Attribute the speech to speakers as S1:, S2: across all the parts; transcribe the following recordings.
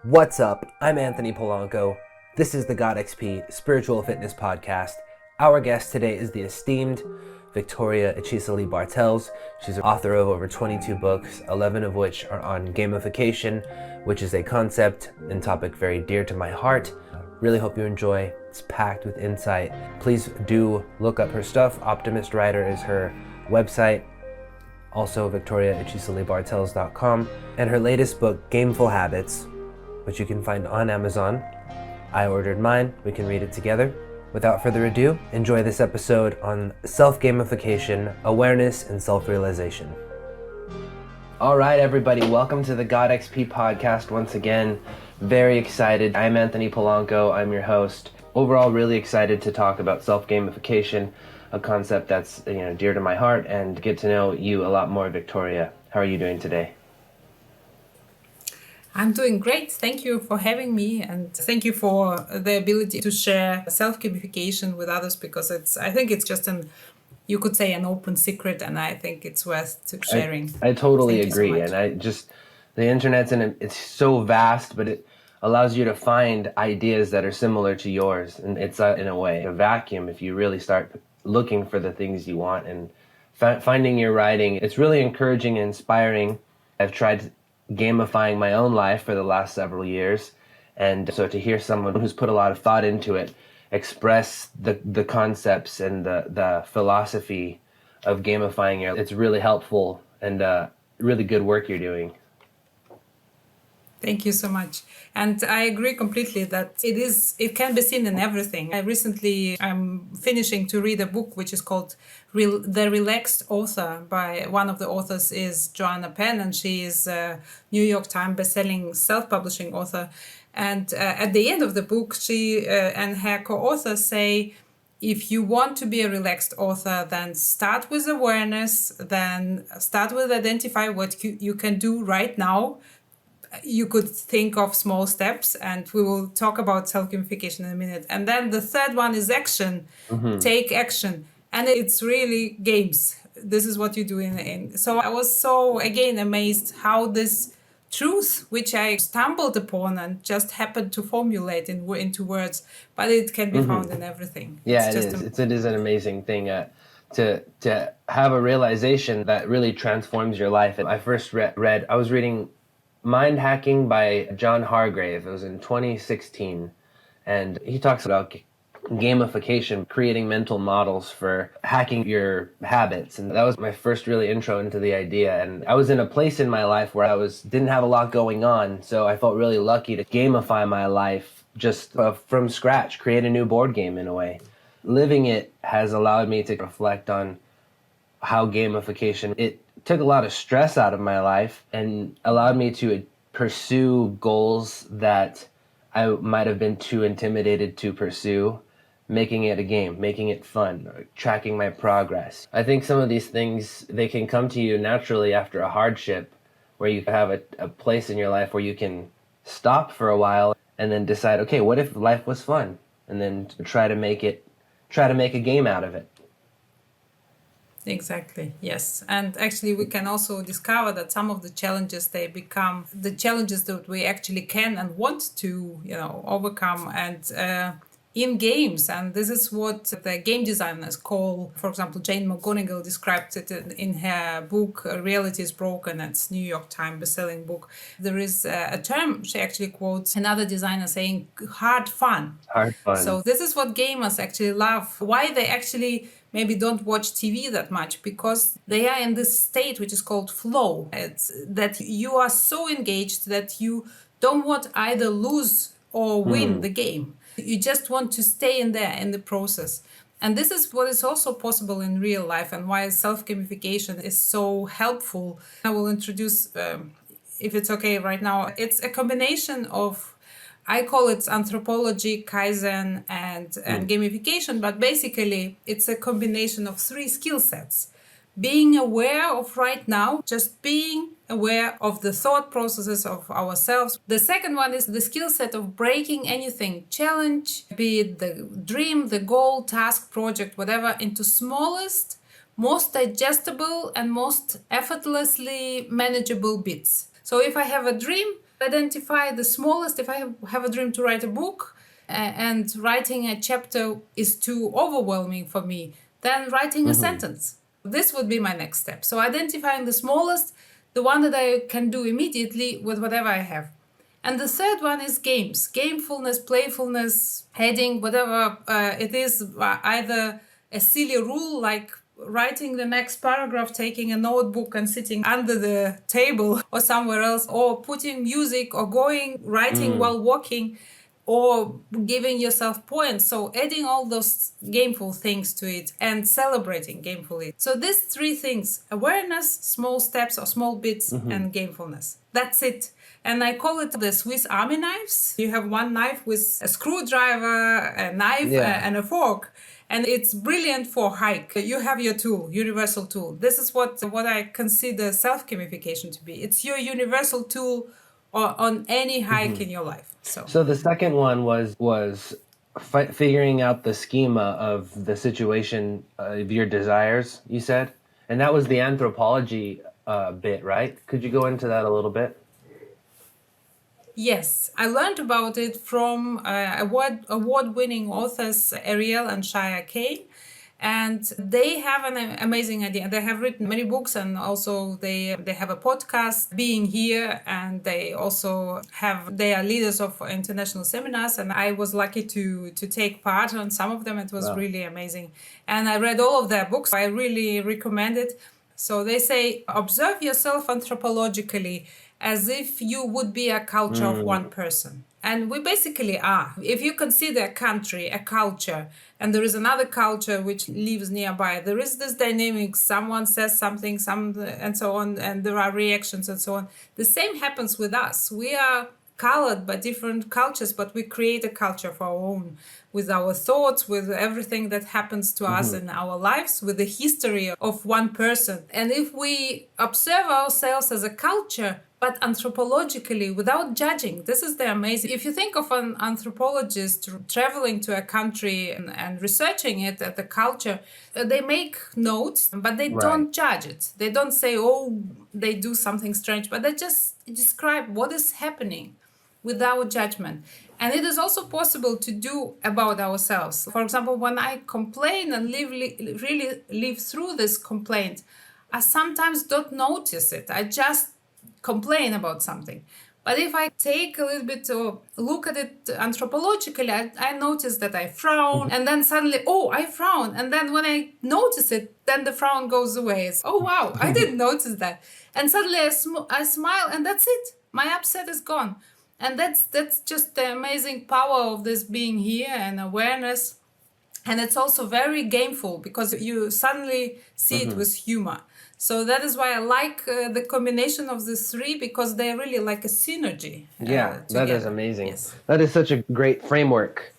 S1: What's up? I'm Anthony Polanco. This is the GodXP Spiritual Fitness Podcast. Our guest today is the esteemed Victoria Ichizli-Bartels. She's an author of over 22 books, 11 of which are on gamification, which is a concept and topic very dear to my heart. Really hope you enjoy. It's packed with insight. Please do look up her stuff. Optimist Writer is her website. Also victoriaichizli-bartels.com. And her latest book, Gameful Habits, which you can find on Amazon. I ordered mine. We can read it together. Without further ado, enjoy this episode on self-gamification, awareness, and self-realization. All right, everybody, welcome to the GodXP podcast once again. Very excited. I'm Anthony Polanco. I'm your host. Overall, really excited to talk about self-gamification, a concept that's dear to my heart, and get to know you a lot more, Victoria. How are you doing today?
S2: I'm doing great. Thank you for having me, and thank you for the ability to share self-gamification with others, because I think it's just you could say an open secret, and I think it's worth sharing.
S1: I totally agree.
S2: So
S1: And the internet's it's so vast, but it allows you to find ideas that are similar to yours. And it's in a way a vacuum if you really start looking for the things you want and finding your writing. It's really encouraging and inspiring. I've tried gamifying my own life for the last several years, and so to hear someone who's put a lot of thought into it express the concepts and the philosophy of gamifying it's really helpful and really good work you're doing.
S2: Thank you so much. And I agree completely that it can be seen in everything. I'm finishing to read a book which is called The Relaxed Author. By one of the authors is Joanna Penn, and she is a New York Times bestselling self-publishing author. And at the end of the book, she and her co-author say, if you want to be a relaxed author, then start with awareness, then start with identify what you can do right now. You could think of small steps, and we will talk about self-gamification in a minute. And then the third one is action. Mm-hmm. Take action. And it's really games. This is what you do in. So I was so, again, amazed how this truth, which I stumbled upon and just happened to formulate into words, but it can be found in everything.
S1: Yeah, it is an amazing thing to have a realization that really transforms your life. And I first I was reading Mind Hacking by John Hargrave. It was in 2016, and he talks about gamification, creating mental models for hacking your habits, and that was my first really intro into the idea. And I was in a place in my life where didn't have a lot going on, so I felt really lucky to gamify my life just from scratch, create a new board game in a way. Living it has allowed me to reflect on how gamification, it took a lot of stress out of my life and allowed me to pursue goals that I might have been too intimidated to pursue, making it a game, making it fun, tracking my progress. I think some of these things, they can come to you naturally after a hardship, where you have a place in your life where you can stop for a while and then decide, okay, what if life was fun? And then try to make a game out of it.
S2: Exactly, yes. And actually we can also discover that some of the challenges, they become the challenges that we actually can and want to, overcome, and in games. And this is what the game designers call, for example, Jane McGonigal described it in her book, Reality is Broken. It's New York Times bestselling book. There is a term she actually quotes another designer saying, hard fun.
S1: Hard fun.
S2: So this is what gamers actually love. Why they actually maybe don't watch TV that much, because they are in this state which is called flow. It's that you are so engaged that you don't want either lose or win the game. You just want to stay in there in the process. And this is what is also possible in real life, and why self-gamification is so helpful. I will introduce, if it's okay right now, it's a combination of, I call it anthropology, Kaizen, and gamification, but basically it's a combination of three skill sets. Being aware of right now, just being aware of the thought processes of ourselves. The second one is the skill set of breaking anything, challenge, be it the dream, the goal, task, project, whatever, into smallest, most digestible, and most effortlessly manageable bits. So if I have a dream, identify the smallest. If I have a dream to write a book and writing a chapter is too overwhelming for me, then writing a sentence. This would be my next step. So identifying the smallest, the one that I can do immediately with whatever I have. And the third one is games, gamefulness, playfulness, heading, whatever it is, either a silly rule like writing the next paragraph, taking a notebook and sitting under the table or somewhere else, or putting music or writing while walking, or giving yourself points. So adding all those gameful things to it and celebrating gamefully. So these three things: awareness, small steps or small bits, and gamefulness. That's it. And I call it the Swiss Army knives. You have one knife with a screwdriver, a knife, and a fork. And it's brilliant for hike. You have your tool, universal tool. This is what I consider self-gamification to be. It's your universal tool on any hike in your life.
S1: So the second one was figuring out the schema of the situation of your desires, you said? And that was the anthropology bit, right? Could you go into that a little bit?
S2: Yes, I learned about it from award-winning authors Ariel and Shia Kane, and they have an amazing idea. They have written many books, and also they have a podcast, Being Here, and they also they are leaders of international seminars, and I was lucky to take part on some of them. It was really amazing, and I read all of their books. I really recommend it. So they say, observe yourself anthropologically as if you would be a culture of one person. And we basically are. If you consider a country, a culture, and there is another culture which lives nearby, there is this dynamic, someone says something, and so on, and there are reactions and so on. The same happens with us. We are colored by different cultures, but we create a culture of our own with our thoughts, with everything that happens to us in our lives, with the history of one person. And if we observe ourselves as a culture, but anthropologically, without judging, this is the amazing. If you think of an anthropologist traveling to a country and researching it at the culture, they make notes, but they don't judge it. They don't say, oh, they do something strange, but they just describe what is happening without judgment. And it is also possible to do about ourselves. For example, when I complain and really live through this complaint, I sometimes don't notice it. I just complain about something. But if I take a little bit to look at it anthropologically, I notice that I frown, and then suddenly, oh, I frown. And then when I notice it, then the frown goes away. It's, oh, wow, I didn't notice that. And suddenly I smile, and that's it. My upset is gone. And that's just the amazing power of this being here and awareness. And it's also very gameful because you suddenly see it with humor. So that is why I like the combination of the three, because they're really like a synergy.
S1: That is amazing.
S2: Yes.
S1: That is such a great framework,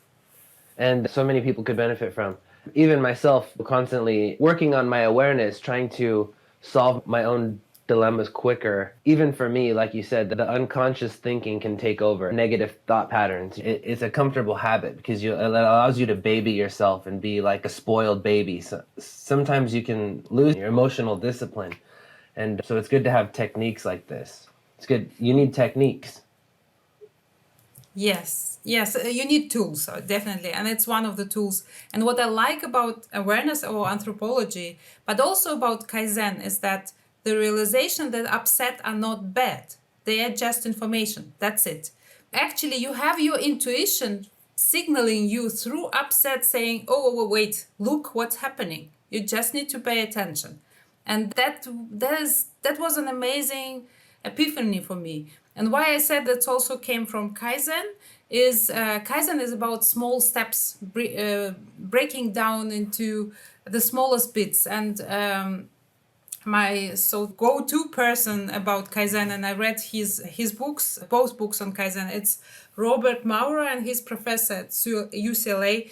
S1: and so many people could benefit from. Even myself, constantly working on my awareness, trying to solve my own dilemmas quicker. Even for me, like you said, the unconscious thinking can take over negative thought patterns. It's a comfortable habit because it allows you to baby yourself and be like a spoiled baby. So sometimes you can lose your emotional discipline. And so it's good to have techniques like this. It's good. You need techniques.
S2: Yes, you need tools, definitely. And it's one of the tools. And what I like about awareness or anthropology, but also about Kaizen, is that the realization that upset are not bad. They are just information. That's it. Actually, you have your intuition signaling you through upset, saying, oh, wait, look what's happening. You just need to pay attention. And that was an amazing epiphany for me. And why I said that also came from Kaizen is Kaizen is about small steps, breaking down into the smallest bits. And my go-to person about Kaizen, and I read his books, both books on Kaizen. It's Robert Maurer, and he's professor at UCLA.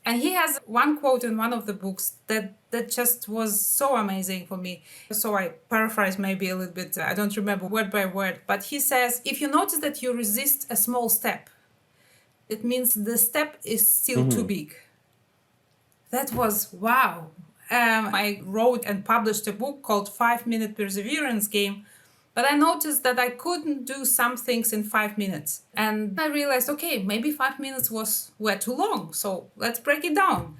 S2: And he has one quote in one of the books that just was so amazing for me. So I paraphrase maybe a little bit, I don't remember word by word, but he says, if you notice that you resist a small step, it means the step is still too big. That was wow. I wrote and published a book called 5-Minute Perseverance Game. But I noticed that I couldn't do some things in 5 minutes. And I realized, okay, maybe 5 minutes were too long. So let's break it down.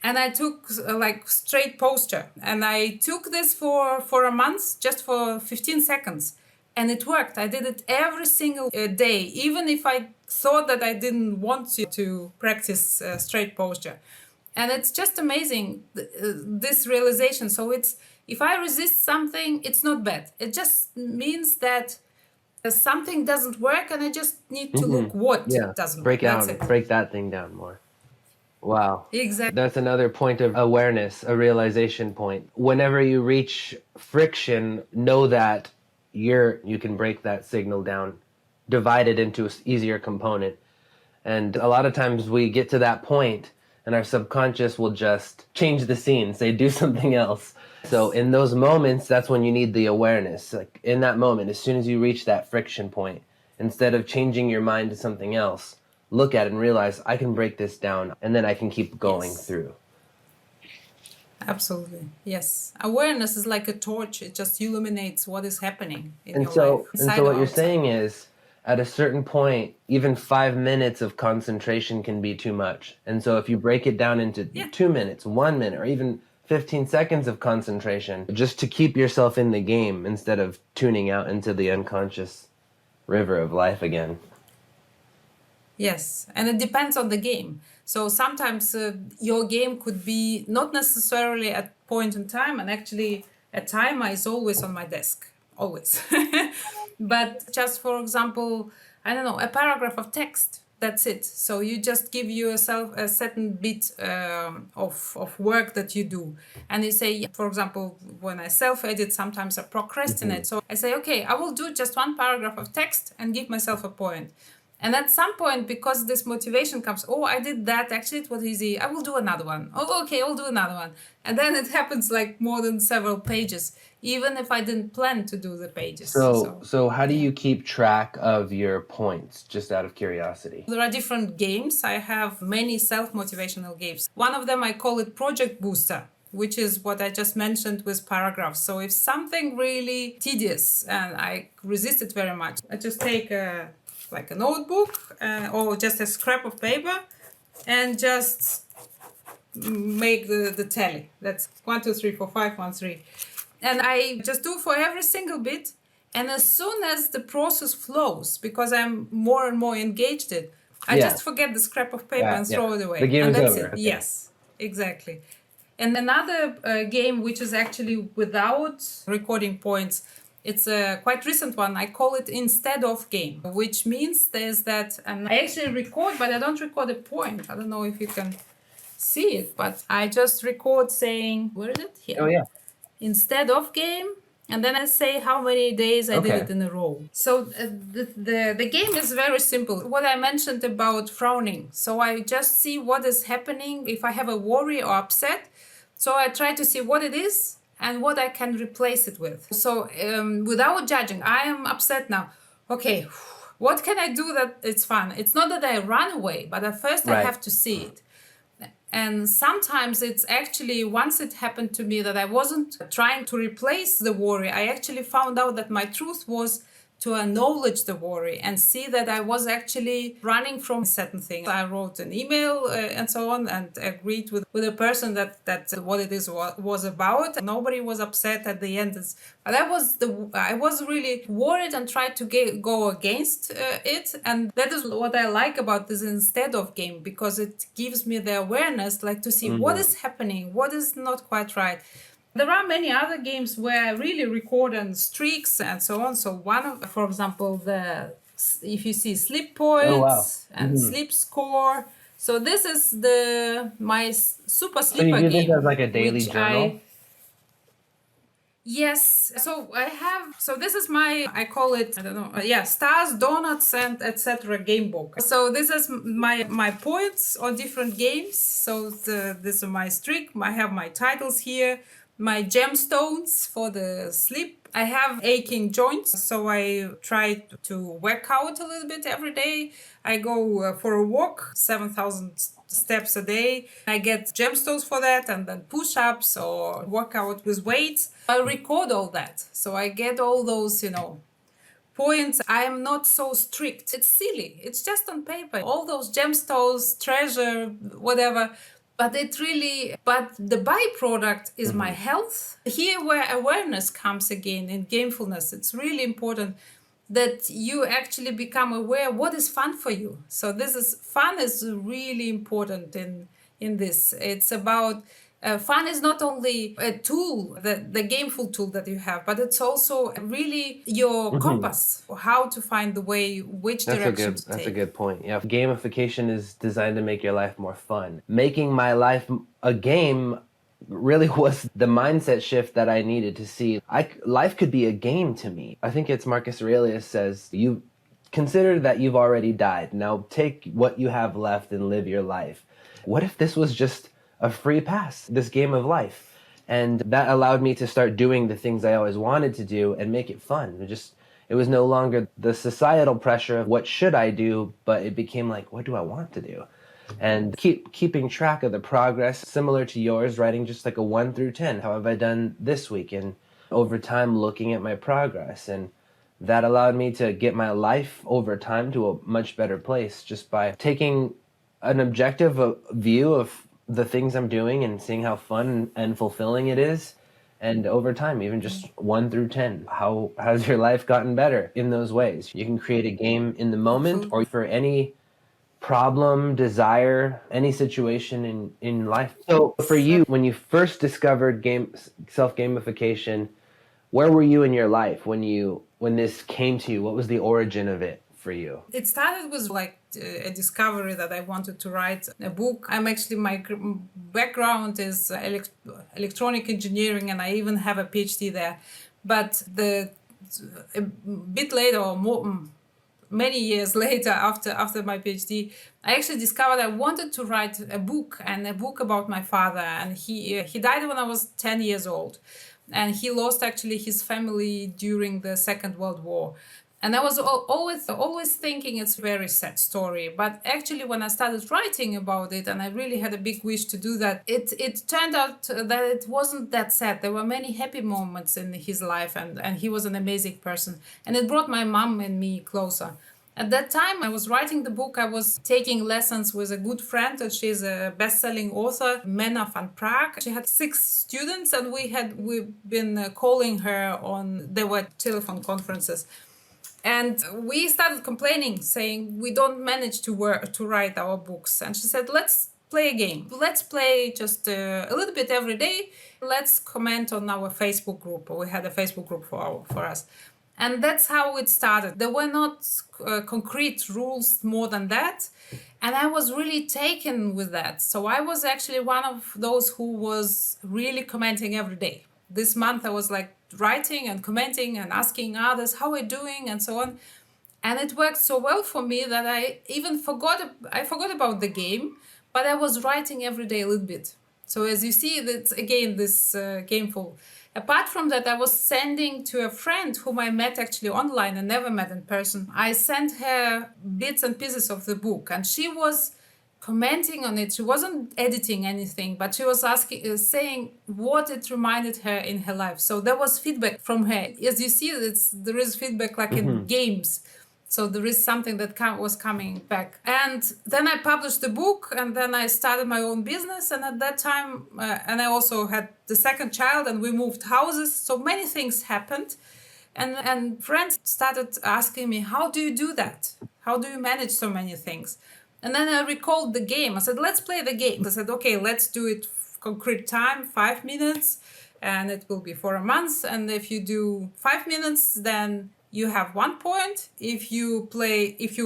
S2: And I took like straight posture. And I took this for a month, just for 15 seconds. And it worked. I did it every single day, even if I thought that I didn't want to practice straight posture. And it's just amazing, this realization. So it's, if I resist something, it's not bad. It just means that something doesn't work, and I just need to look what doesn't
S1: break
S2: work.
S1: down, break that thing down more. Wow.
S2: Exactly.
S1: That's another point of awareness, a realization point. Whenever you reach friction, know that you can break that signal down, divide it into an easier component. And a lot of times we get to that point and our subconscious will just change the scene, say do something else. So in those moments, that's when you need the awareness. Like in that moment, as soon as you reach that friction point, instead of changing your mind to something else, look at it and realize I can break this down, and then I can keep going through.
S2: Absolutely. Yes. Awareness is like a torch. It just illuminates what is happening in your life.
S1: And so what you're saying is, at a certain point, even 5 minutes of concentration can be too much. And so if you break it down into 2 minutes, 1 minute, or even 15 seconds of concentration, just to keep yourself in the game instead of tuning out into the unconscious river of life again.
S2: Yes, and it depends on the game. So sometimes your game could be not necessarily at point in time, and actually a timer is always on my desk, always. But just for example, I don't know, a paragraph of text, that's it. So you just give yourself a certain bit of work that you do. And you say, for example, when I self-edit, sometimes I procrastinate. So I say, okay, I will do just one paragraph of text and give myself a point. And at some point, because this motivation comes, oh, I did that, actually it was easy, I will do another one. Oh, okay, I'll do another one. And then it happens like more than several pages, even if I didn't plan to do the pages.
S1: So how do you keep track of your points, just out of curiosity?
S2: There are different games. I have many self-motivational games. One of them, I call it Project Booster, which is what I just mentioned with paragraphs. So if something really tedious and I resist it very much, I just take a notebook or just a scrap of paper and just make the tally. That's 1, 2, 3, 4, 5, 1, 3. And I just do for every single bit. And as soon as the process flows, because I'm more and more engaged in it, I just forget the scrap of paper and throw it away.
S1: The game
S2: and
S1: is
S2: that's
S1: over.
S2: it.
S1: Okay.
S2: Yes, exactly. And another game, which is actually without recording points, it's a quite recent one. I call it instead of game, which means there's that, and I actually record, but I don't record a point. I don't know if you can see it, but I just record saying, where is it? Here.
S1: Oh, yeah.
S2: Instead of game, and then I say how many days I did it in a row. So the game is very simple. What I mentioned about frowning. So I just see what is happening if I have a worry or upset. So I try to see what it is and what I can replace it with. So without judging, I am upset now. Okay, what can I do that it's fun? It's not that I run away, but at first I have to see it. And sometimes it's actually, once it happened to me that I wasn't trying to replace the worry, I actually found out that my truth was to acknowledge the worry and see that I was actually running from certain things. I wrote an email and so on and agreed with a person that what it is was about. Nobody was upset at the end. But I was really worried and tried to go against it. And that is what I like about this instead of game, because it gives me the awareness, like to see what is happening, what is not quite right. There are many other games where I really record on streaks and so on. So one of, for example, if you see sleep points and sleep score. So this is my super sleeper game.
S1: So you do this as like a daily journal?
S2: Yes. So this is I call it, I don't know, stars, donuts, and etc. game book. So this is my points on different games. So this is my streak. I have my titles here, my gemstones for the sleep I have aching joints, so I try to work out a little bit every day. I go for a walk, 7,000 steps a day. I get gemstones for that, and then push-ups or workout with weights. I record all that, so I get all those, points. I am not so strict. It's silly. It's just on paper. All those gemstones, treasure, whatever. But but the byproduct is my health. Here, where awareness comes again in gamefulness, it's really important that you actually become aware what is fun for you. So fun is really important in this. It's about fun is not only a tool, the gameful tool that you have, but it's also really your compass, how to find the way, which direction to take.
S1: That's a good point. Yeah, gamification is designed to make your life more fun. Making my life a game really was the mindset shift that I needed to see. Life could be a game to me. I think it's Marcus Aurelius says, you consider that you've already died. Now take what you have left and live your life. What if this was just a free pass, this game of life? And that allowed me to start doing the things I always wanted to do and make it fun. It was no longer the societal pressure of what should I do, but it became like, what do I want to do? And keeping track of the progress, similar to yours, writing just like a 1 through 10. How have I done this week? And over time, looking at my progress. And that allowed me to get my life over time to a much better place just by taking an objective view of the things I'm doing and seeing how fun and fulfilling it is. And over time, even just 1 through 10, how's your life gotten better in those ways? You can create a game in the moment or for any problem, desire, any situation in life. So for you, when you first discovered self-gamification, where were you in your life when this came to you? What was the origin of it for you?
S2: It started with like a discovery that I wanted to write a book. My background is electronic engineering, and I even have a PhD there. But a bit later or more, many years later, after my PhD, I actually discovered I wanted to write a book about my father. And he died when I was 10 years old, and he lost actually his family during the Second World War. And I was always thinking it's a very sad story. But actually, when I started writing about it, and I really had a big wish to do that, it turned out that it wasn't that sad. There were many happy moments in his life, and he was an amazing person. And it brought my mom and me closer. At that time, I was writing the book. I was taking lessons with a good friend, and she's a best-selling author, Mena van Praag. She had 6 students, and we've been calling her there were telephone conferences. And we started complaining, saying we don't manage to write our books. And she said, let's play a game. Let's play just a little bit every day. Let's comment on our Facebook group. We had a Facebook group for us. And that's how it started. There were not concrete rules more than that. And I was really taken with that. So I was actually one of those who was really commenting every day. This month I was like writing and commenting and asking others how we're doing and so on. And it worked so well for me that I even forgot about the game, but I was writing every day a little bit. So as you see, that's again this Gameful. Apart from that, I was sending to a friend whom I met actually online and never met in person. I sent her bits and pieces of the book, and she was commenting on it. She wasn't editing anything, but she was saying what it reminded her in her life. So there was feedback from her. As you see, there is feedback like in games. So there is something that was coming back. And then I published the book, and then I started my own business. And at that time, and I also had the second child, and we moved houses. So many things happened. And friends started asking me, how do you do that? How do you manage so many things? And then I recalled the game. I said, let's play the game. I said, okay, let's do it concrete time, 5 minutes, and it will be for a month. And if you do 5 minutes, then you have 1 point. If you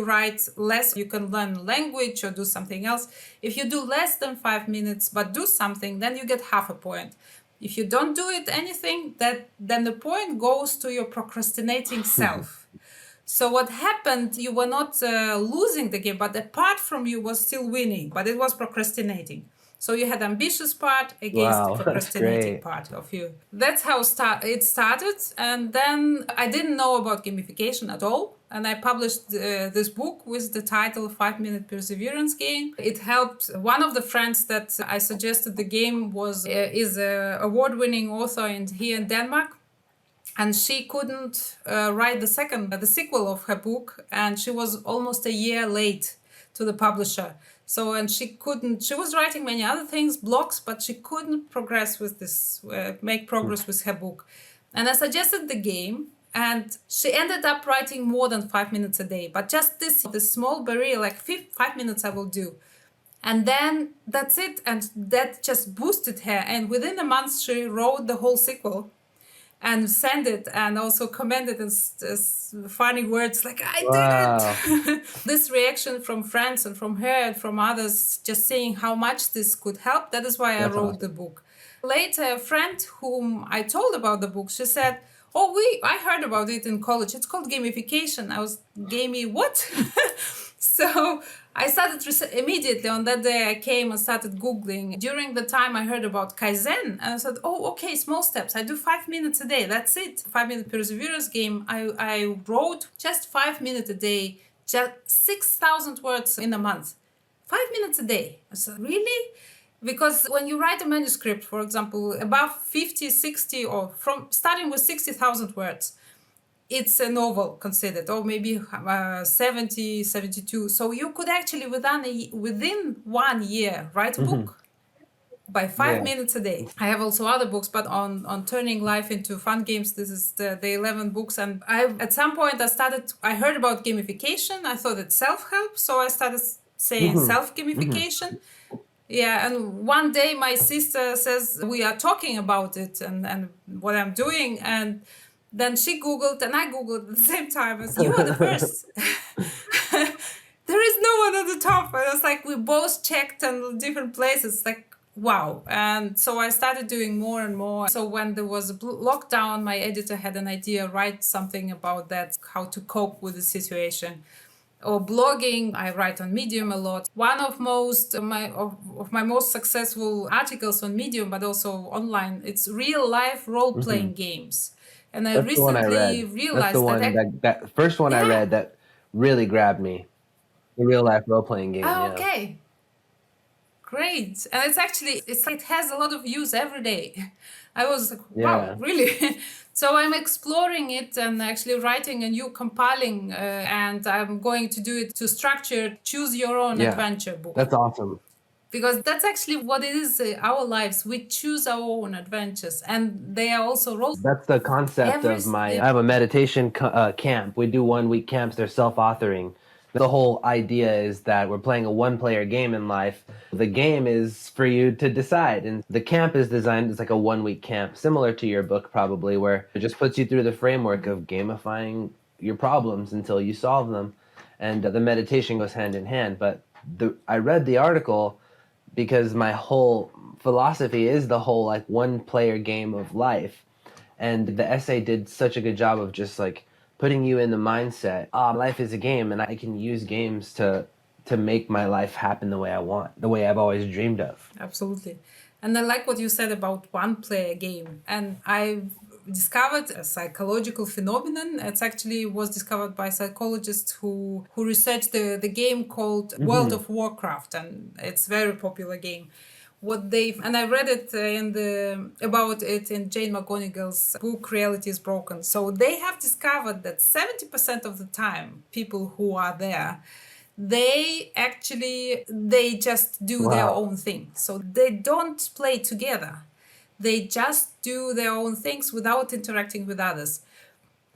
S2: write less, you can learn language or do something else. If you do less than 5 minutes, but do something, then you get half a point. If you don't do anything, then the point goes to your procrastinating self. So what happened, you were not losing the game, but a part from you was still winning, but it was procrastinating. So you had ambitious part against the
S1: Wow, that's
S2: procrastinating
S1: great.
S2: part of you. That's how it started. And then I didn't know about gamification at all. And I published this book with the title 5-Minute Perseverance Game. It helped one of the friends that I suggested the game is a award-winning author here in Denmark. And she couldn't write the sequel of her book, and she was almost a year late to the publisher. So, and she was writing many other things, blogs, but she couldn't progress with make progress with her book. And I suggested the game, and she ended up writing more than 5 minutes a day. But just this small barrier, like 5 minutes I will do. And then that's it. And that just boosted her. And within a month, she wrote the whole sequel and send it, and also commented in funny words like, I did
S1: Wow.
S2: it. This reaction from friends and from her and from others, just seeing how much this could help, that is why I
S1: That's
S2: wrote the
S1: awesome.
S2: book. Later, a friend whom I told about the book, she said, I heard about it in college, it's called gamification. I was, gamey what? So I started immediately on that day. I came and started Googling. During the time I heard about Kaizen, and I said, okay, small steps. I do 5 minutes a day. That's it. 5-minute perseverance game. I wrote just 5 minutes a day, just 6,000 words in a month. 5 minutes a day. I said, really? Because when you write a manuscript, for example, above 50, 60, or from starting with 60,000 words, it's a novel considered, or maybe 70, 72. So you could actually within 1 year write a book by 5
S1: Yeah.
S2: minutes a day. I have also other books, but on turning life into fun games, this is the 11 books. And at some point I heard about gamification. I thought it's self-help, so I started saying self-gamification. Yeah, and one day my sister says, we are talking about it and what I'm doing, and then she Googled and I Googled at the same time as you are the first. There is no one at the top. And it's like we both checked on different places, like, wow. And so I started doing more and more. So when there was a lockdown, my editor had an idea, write something about that, how to cope with the situation. Or blogging, I write on Medium a lot. One of my most successful articles on Medium, but also online, it's real life role playing games. And I
S1: That's the one I
S2: recently
S1: read. That's the
S2: realized
S1: one that first one I
S2: yeah.
S1: read that really grabbed me. The real life role playing game.
S2: Oh,
S1: Yeah.
S2: okay. Great. And it has a lot of use every day. I was like, wow,
S1: Yeah.
S2: really? So I'm exploring it and actually writing a new compiling, and I'm going to do it to structure choose your own
S1: Yeah.
S2: adventure book.
S1: That's awesome.
S2: Because that's actually what it is, our lives. We choose our own adventures, and they are also roles.
S1: That's the concept of I have a meditation camp. We do 1 week camps. They're self-authoring. The whole idea is that we're playing a one-player game in life. The game is for you to decide, and the camp is designed as like a 1 week camp, similar to your book probably, where it just puts you through the framework of gamifying your problems until you solve them, and the meditation goes hand in hand. But I read the article because my whole philosophy is the whole like one player game of life, and the essay did such a good job of just like putting you in the mindset, life is a game and I can use games to make my life happen the way I want, the way I've always dreamed of.
S2: Absolutely. And I like what you said about one player game. And I discovered a psychological phenomenon. It's actually was discovered by psychologists who researched the game called World of Warcraft, and it's a very popular game. And I read it about it in Jane McGonigal's book Reality is Broken. So they have discovered that 70% of the time people who are there, they just do their
S1: Wow.
S2: own thing. So they don't play together. They just do their own things without interacting with others.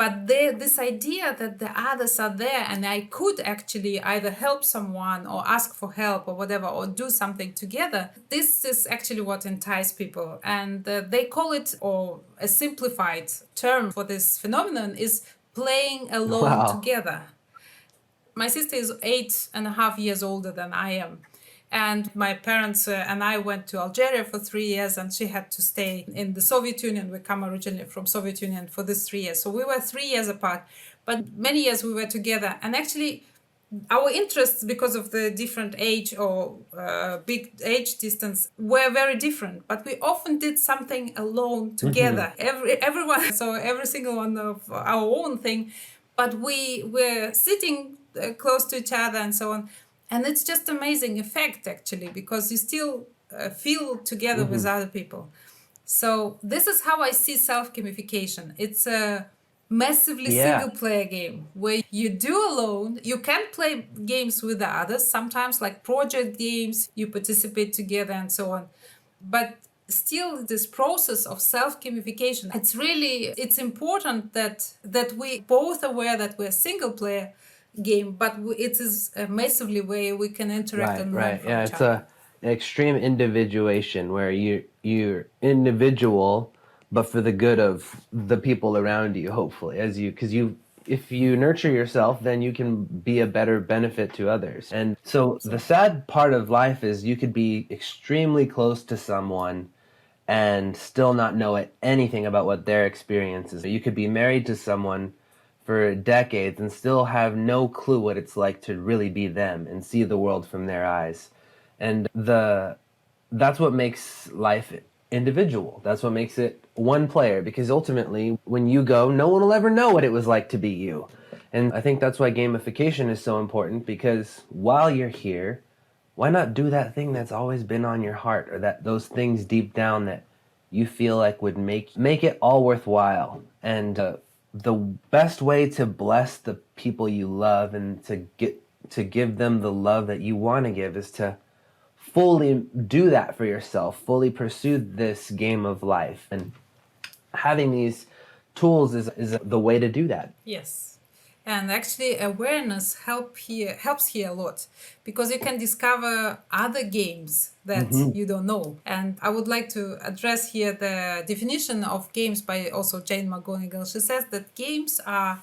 S2: But this idea that the others are there and I could actually either help someone or ask for help or whatever, or do something together, this is actually what entices people. And they call it, or a simplified term for this phenomenon is playing alone
S1: Wow.
S2: together. My sister is 8.5 years older than I am. And my parents and I went to Algeria for 3 years, and she had to stay in the Soviet Union. We come originally from Soviet Union for this 3 years. So we were 3 years apart, but many years we were together. And actually, our interests, because of the different age or big age distance, were very different, but we often did something alone together. Everyone, so every single one of our own thing, but we were sitting close to each other and so on. And it's just amazing effect, actually, because you still feel together with other people. So this is how I see self-gamification. It's a massively
S1: Yeah.
S2: single player game where you do alone. You can play games with the others, sometimes like project games, you participate together and so on. But still this process of self-gamification, it's important that we both aware that we're a single player game, but it is a massively way we can interact and learn
S1: Right.
S2: from
S1: Yeah,
S2: each
S1: it's
S2: other.
S1: a extreme individuation where you're individual, but for the good of the people around you, hopefully, as you because you if you nurture yourself, then you can be a better benefit to others. And so the sad part of life is you could be extremely close to someone and still not know anything about what their experience is. You could be married to someone for decades and still have no clue what it's like to really be them and see the world from their eyes. And that's what makes life individual. That's what makes it one player, because ultimately when you go, no one will ever know what it was like to be you. And I think that's why gamification is so important, because while you're here, why not do that thing that's always been on your heart, or that those things deep down that you feel like would make it all worthwhile. And the best way to bless the people you love and to give them the love that you want to give is to fully do that for yourself, fully pursue this game of life. And having these tools is the way to do that.
S2: Yes. And actually awareness helps here a lot, because you can discover other games that you don't know. And I would like to address here the definition of games by also Jane McGonigal. She says that games are,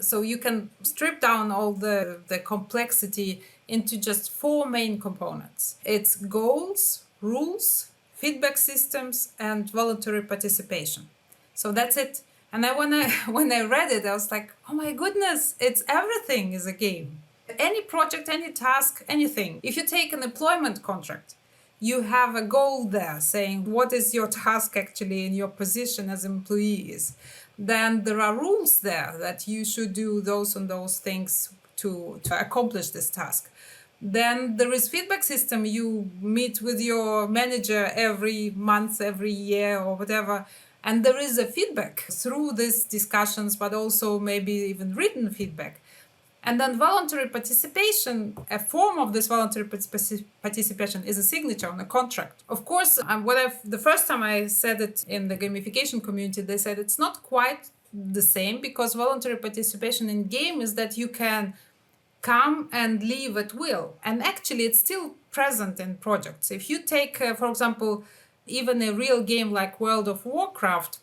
S2: so you can strip down all the complexity into just four main components. It's goals, rules, feedback systems, and voluntary participation. So that's it. And when I read it, I was like, oh my goodness, it's everything is a game. Any project, any task, anything. If you take an employment contract, you have a goal there saying what is your task actually in your position as employees. Then there are rules there that you should do those and those things to accomplish this task. Then there is feedback system. You meet with your manager every month, every year, or whatever, and there is a feedback through these discussions, but also maybe even written feedback. And then voluntary participation, a form of this voluntary participation is a signature on a contract. Of course, the first time I said it in the gamification community, they said it's not quite the same, because voluntary participation in game is that you can come and leave at will. And actually, it's still present in projects. If you take, for example, even a real game like World of Warcraft,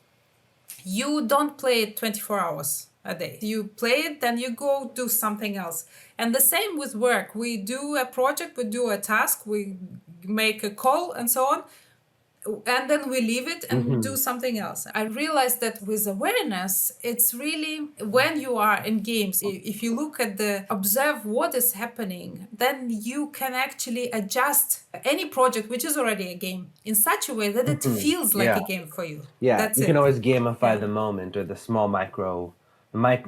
S2: you don't play it 24 hours a day. You play it, then you go do something else. And the same with work. We do a project, we do a task, we make a call and so on, and then we leave it and do something else. I realized that with awareness, it's really when you are in games, if you look at observe what is happening, then you can actually adjust any project, which is already a game, in such a way that it feels like a game for you.
S1: Yeah,
S2: That's
S1: you can
S2: it.
S1: always gamify
S2: Yeah.
S1: the moment, or the small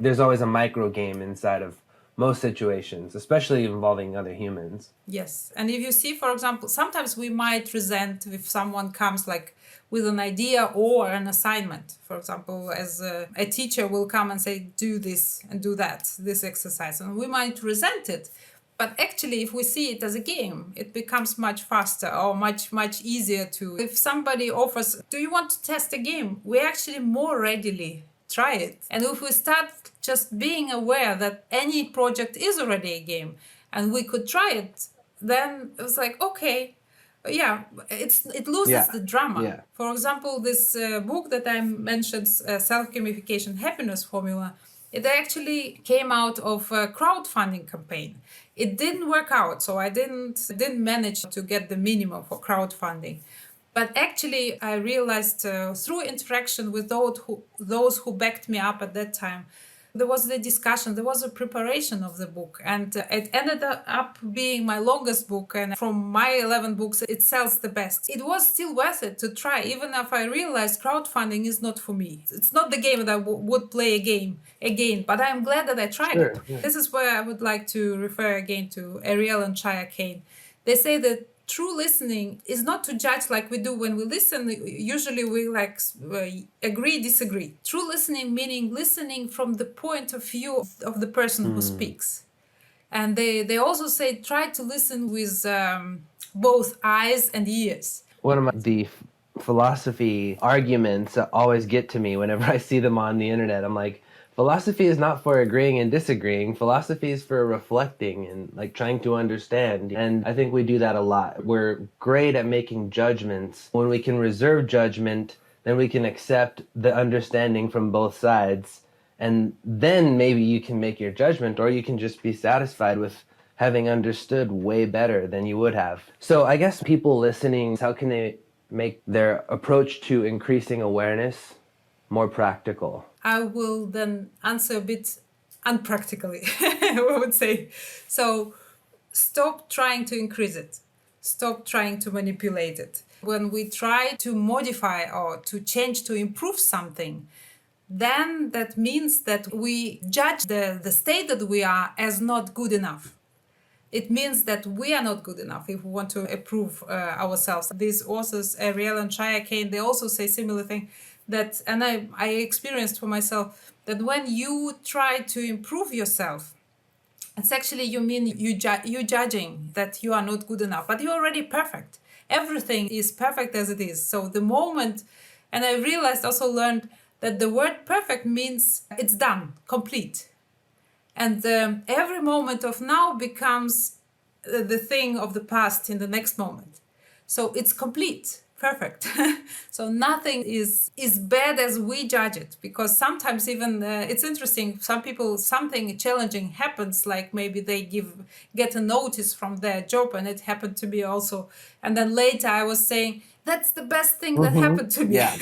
S1: there's always a micro game inside of most situations, especially involving other humans.
S2: Yes. And if you see, for example, sometimes we might resent if someone comes like with an idea or an assignment. For example, as a teacher will come and say, do this and do that, this exercise. And we might resent it. But actually, if we see it as a game, it becomes much faster or much, much easier to. If somebody offers, do you want to test a game? We actually more readily try it. And if we start just being aware that any project is already a game and we could try it, then it was like, okay, yeah, it loses
S1: Yeah,
S2: the drama.
S1: yeah.
S2: For example, this book that I mentioned, Self-Gamification Happiness Formula, it actually came out of a crowdfunding campaign. It didn't work out, so I didn't manage to get the minimum for crowdfunding. But actually, I realized through interaction with those who backed me up at that time, There was the discussion, there was a preparation of the book, and it ended up being my longest book. And from my 11 books, it sells the best. It was still worth it to try, even if I realized crowdfunding is not for me. It's not the game that I would play again, but I'm glad that I tried it.
S1: Yeah.
S2: This is where I would like to refer again to Ariel and Chaya Kane. They say that true listening is not to judge like we do when we listen. Usually we agree, disagree. True listening meaning listening from the point of view of the person who speaks. And they also say try to listen with both eyes and ears.
S1: One of the philosophy arguments that always get to me whenever I see them on the internet. I'm like, philosophy is not for agreeing and disagreeing. Philosophy is for reflecting and like trying to understand. And I think we do that a lot. We're great at making judgments. When we can reserve judgment, then we can accept the understanding from both sides. And then maybe you can make your judgment, or you can just be satisfied with having understood way better than you would have. So I guess people listening, how can they make their approach to increasing awareness more practical?
S2: I will then answer a bit unpractically, I would say. So stop trying to increase it. Stop trying to manipulate it. When we try to modify or to change, to improve something, then that means that we judge the state that we are as not good enough. It means that we are not good enough if we want to improve ourselves. These authors, Ariel and Chaya Kane, they also say similar thing that, and I experienced for myself, that when you try to improve yourself, it's actually you mean you judging that you are not good enough, but you're already perfect. Everything is perfect as it is. So the moment, and I realized, also learned that the word perfect means it's done, complete. And every moment of now becomes the thing of the past in the next moment. So it's complete, perfect. So nothing is bad as we judge it, because sometimes even it's interesting. Some people, something challenging happens, like maybe they get a notice from their job, and it happened to me also. And then later I was saying that's the best thing that happened to me.
S1: Yeah.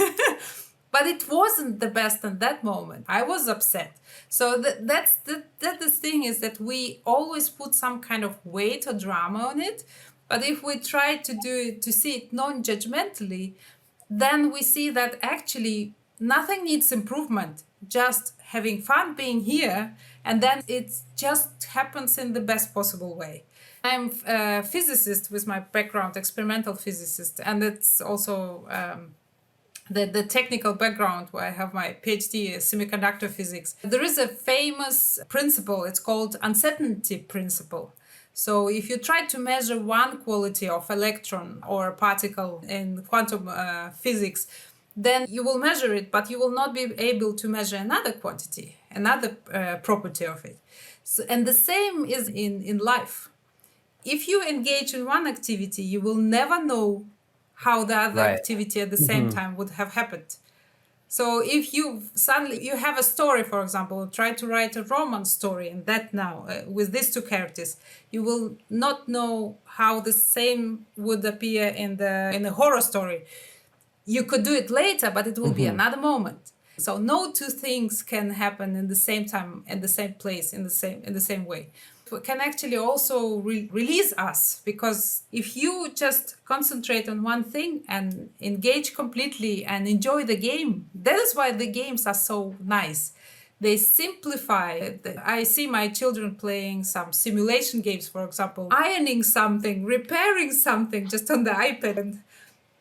S2: But it wasn't the best in that moment. I was upset. So that's the thing, is that we always put some kind of weight or drama on it. But if we try to do it, to see it non-judgmentally, then we see that actually nothing needs improvement. Just having fun being here, and then it just happens in the best possible way. I'm a physicist with my background, experimental physicist, and it's also the technical background where I have my PhD in semiconductor physics. There is a famous principle, it's called uncertainty principle. So if you try to measure one quality of electron or particle in quantum physics, then you will measure it, but you will not be able to measure another quantity, another property of it. So, and the same is in life. If you engage in one activity, you will never know how the other activity at the same time would have happened. So if you suddenly you have a story, for example, try to write a romance story, and that now with these two characters, you will not know how the same would appear in a horror story. You could do it later, but it will be another moment. So no two things can happen in the same time, in the same place, in the same way. It can actually also release us, because if you just concentrate on one thing and engage completely and enjoy the game, that is why the games are so nice. They simplify. I see my children playing some simulation games, for example, ironing something, repairing something just on the iPad.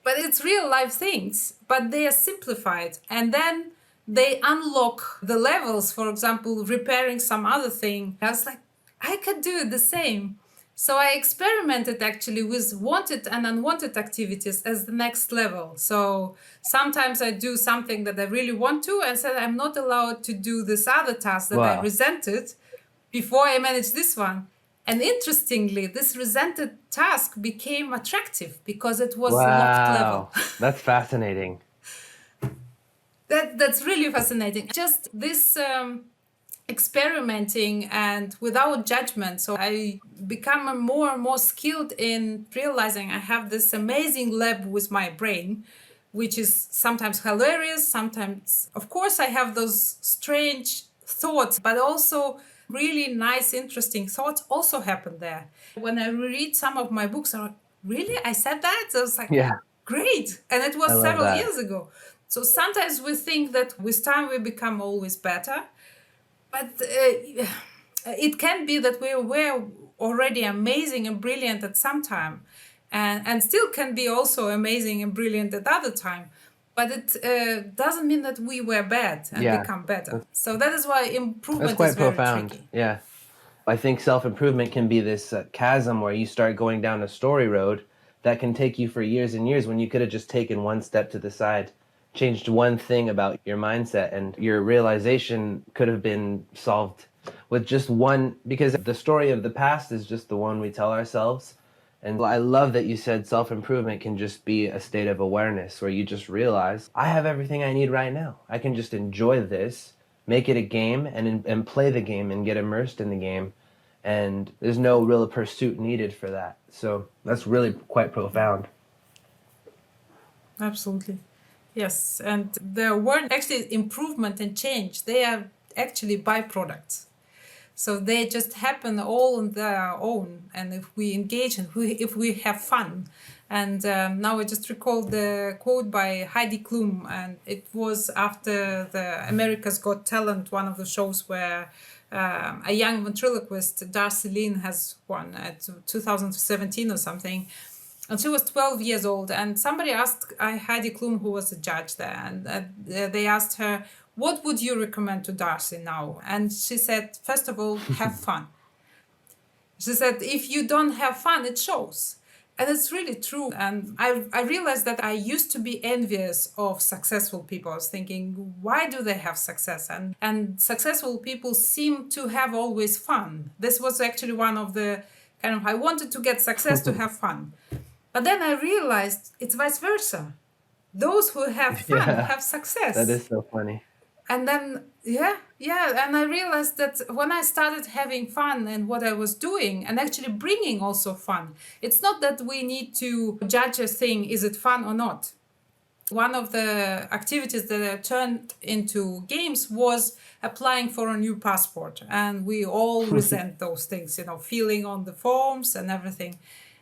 S2: But it's real life things, but they are simplified. And then they unlock the levels, for example, repairing some other thing. I was like, I could do it the same. So I experimented actually with wanted and unwanted activities as the next level. So sometimes I do something that I really want to, and said I'm not allowed to do this other task that I resented before I manage this one. And interestingly, this resented task became attractive because it was locked level.
S1: That's fascinating.
S2: That's really fascinating. Just this experimenting and without judgment. So I become more and more skilled in realizing I have this amazing lab with my brain, which is sometimes hilarious. Sometimes, of course, I have those strange thoughts, but also really nice, interesting thoughts also happen there. When I read some of my books, I'm like, really? I said that? I was like,
S1: Yeah,
S2: great. And it
S1: I
S2: was
S1: love
S2: several
S1: that.
S2: years ago. So sometimes we think that with time we become always better, but it can be that we were already amazing and brilliant at some time, and still can be also amazing and brilliant at other time. But it doesn't mean that we were bad and
S1: Yeah,
S2: become better.
S1: that's,
S2: So that is why
S1: that's
S2: improvement is
S1: quite
S2: very
S1: profound.
S2: tricky.
S1: Yeah. I think self improvement can be this chasm where you start going down a story road that can take you for years and years when you could have just taken one step to the side, changed one thing about your mindset, and your realization could have been solved with just one. Because the story of the past is just the one we tell ourselves. And I love that you said self improvement can just be a state of awareness where you just realize I have everything I need right now. I can just enjoy this, make it a game, and play the game and get immersed in the game. And there's no real pursuit needed for that. So that's really quite profound.
S2: Absolutely. Yes. And there weren't actually improvement and change, they are actually byproducts. So they just happen all on their own. And if we engage and if we have fun. And now I just recalled the quote by Heidi Klum, and it was after the America's Got Talent, one of the shows where a young ventriloquist, Darcy Lynn, has won at 2017 or something. And she was 12 years old. And somebody asked Heidi Klum, who was a judge there, and they asked her, what would you recommend to Darcy now? And she said, first of all, have fun. She said, if you don't have fun, it shows. And it's really true. And I realized that I used to be envious of successful people. I was thinking, why do they have success? And successful people seem to have always fun. This was actually one of the kind of, I wanted to get success to have fun. But then I realized it's vice versa. Those who have fun
S1: Yeah,
S2: have
S1: that
S2: success.
S1: is so funny.
S2: And then, and I realized that when I started having fun and what I was doing and actually bringing also fun, it's not that we need to judge a thing, is it fun or not? One of the activities that I turned into games was applying for a new passport. And we all resent those things, filling on the forms and everything.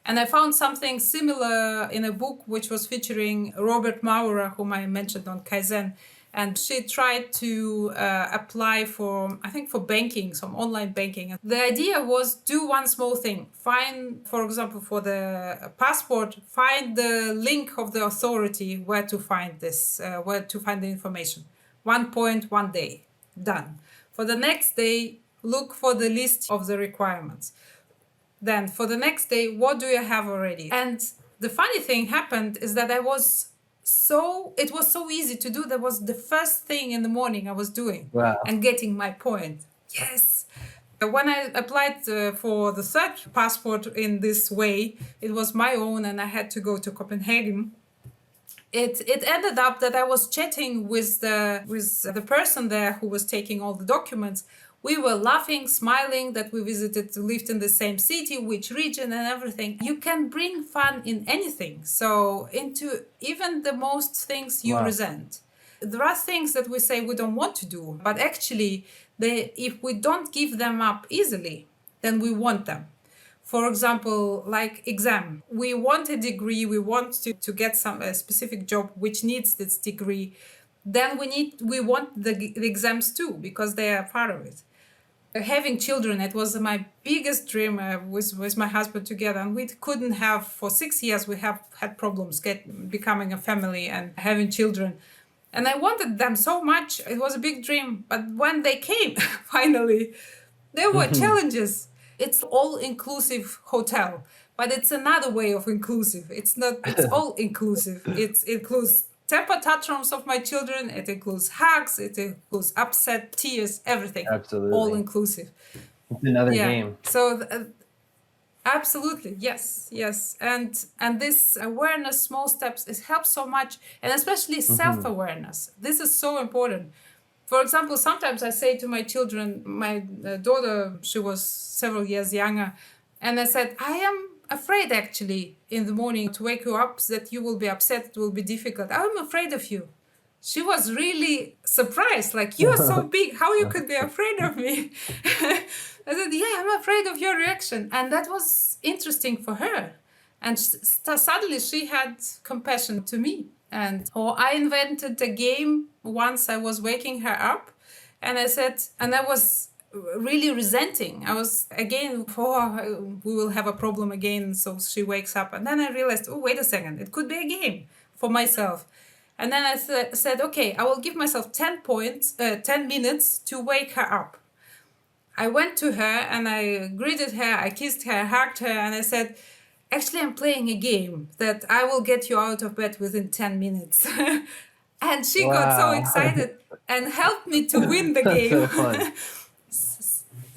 S2: And I found something similar in a book which was featuring Robert Maurer, whom I mentioned on Kaizen. And she tried to apply for, I think, for banking, some online banking. The idea was do one small thing. Find, for example, for the passport, find the link of the authority where to find this, where to find the information. 1 point, 1 day. Done. For the next day, look for the list of the requirements. Then for the next day, what do you have already? And the funny thing happened is that it was so easy to do. That was the first thing in the morning I was doing
S1: Wow.
S2: and getting my point. Yes. When I applied for the third passport in this way, it was my own and I had to go to Copenhagen. It ended up that I was chatting with the person there who was taking all the documents. We were laughing, smiling that we lived in the same city, which region and everything. You can bring fun in anything. So into even the most things you
S1: Wow.
S2: resent. There are things that we say we don't want to do, but actually if we don't give them up easily, then we want them. For example, like exam. We want a degree, we want to get a specific job which needs this degree. Then we want the exams too, because they are part of it. Having children, it was my biggest dream with my husband together, and we couldn't have, for 6 years we have had problems becoming a family and having children. And I wanted them so much, it was a big dream. But when they came, finally, there were challenges. It's all-inclusive hotel, but it's another way of inclusive. It's not, it's all inclusive. It includes temper tantrums of my children, it includes hugs, it includes upset, tears, everything. All
S1: Absolutely.
S2: inclusive.
S1: It's another
S2: Yeah.
S1: game.
S2: So absolutely, yes. And this awareness, small steps, it helps so much, and especially self-awareness. This is so important. For example, sometimes I say to my children, my daughter, she was several years younger, and I said, I am afraid actually in the morning to wake you up that you will be upset, it will be difficult. I'm afraid of you. she was really surprised, like, you are so big, how you could be afraid of me? I said, yeah, I'm afraid of your reaction. And that was interesting for her. And suddenly she had compassion to me. And I invented a game once. I was waking her up, and I said, and I was really resenting. I was again, we will have a problem again. So she wakes up, and then I realized, oh, wait a second, it could be a game for myself. And then I said, okay, I will give myself 10 minutes to wake her up. I went to her and I greeted her, I kissed her, hugged her, and I said, actually, I'm playing a game that I will get you out of bed within 10 minutes. And she got so
S1: Wow.
S2: excited and helped me to win the
S1: That's
S2: game.
S1: so fun.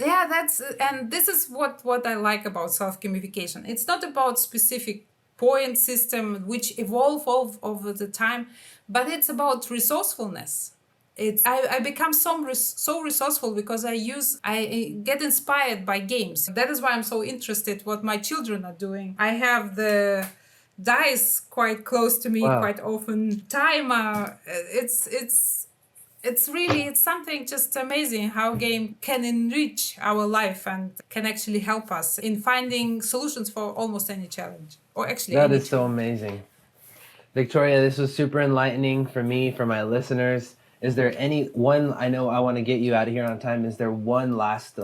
S2: Yeah, and this is what I like about self-gamification. It's not about specific point system which evolve over the time, but it's about resourcefulness. I become so resourceful because I get inspired by games. That is why I'm so interested what my children are doing. I have the dice quite close to me
S1: Wow.
S2: quite often. Timer. It's something just amazing how game can enrich our life and can actually help us in finding solutions for almost any challenge, or actually
S1: That
S2: any
S1: is so
S2: challenge.
S1: amazing. Victoria, this was super enlightening for me, for my listeners. Is there any one, I know I want to get you out of here on time. Is there one last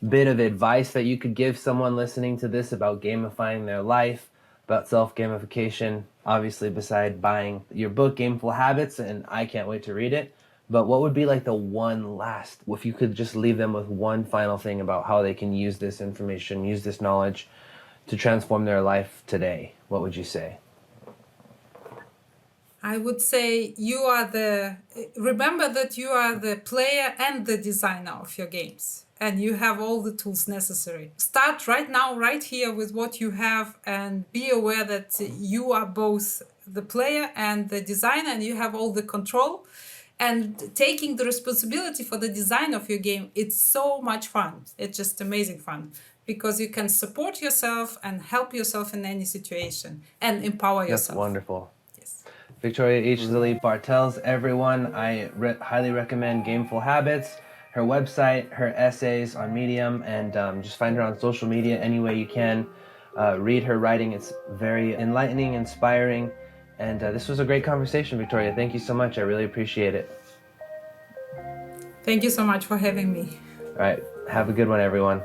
S1: bit of advice that you could give someone listening to this about gamifying their life, about self-gamification? Obviously, beside buying your book, Gameful Habits, and I can't wait to read it. But what would be like the one last, if you could just leave them with one final thing about how they can use this information, use this knowledge to transform their life today, what would you say?
S2: I would say remember that you are the player and the designer of your games, and you have all the tools necessary. Start right now, right here with what you have, and be aware that you are both the player and the designer, and you have all the control. And taking the responsibility for the design of your game, it's so much fun. It's just amazing fun because you can support yourself and help yourself in any situation and empower
S1: That's
S2: yourself.
S1: wonderful.
S2: Yes.
S1: Victoria Ichizli-Bartels, everyone, I highly recommend Gameful Habits, her website, her essays on Medium, and just find her on social media any way you can. Read her writing. It's very enlightening, inspiring, and this was a great conversation, Victoria. Thank you so much. I really appreciate it.
S2: Thank you so much for having me.
S1: All right. Have a good one, everyone.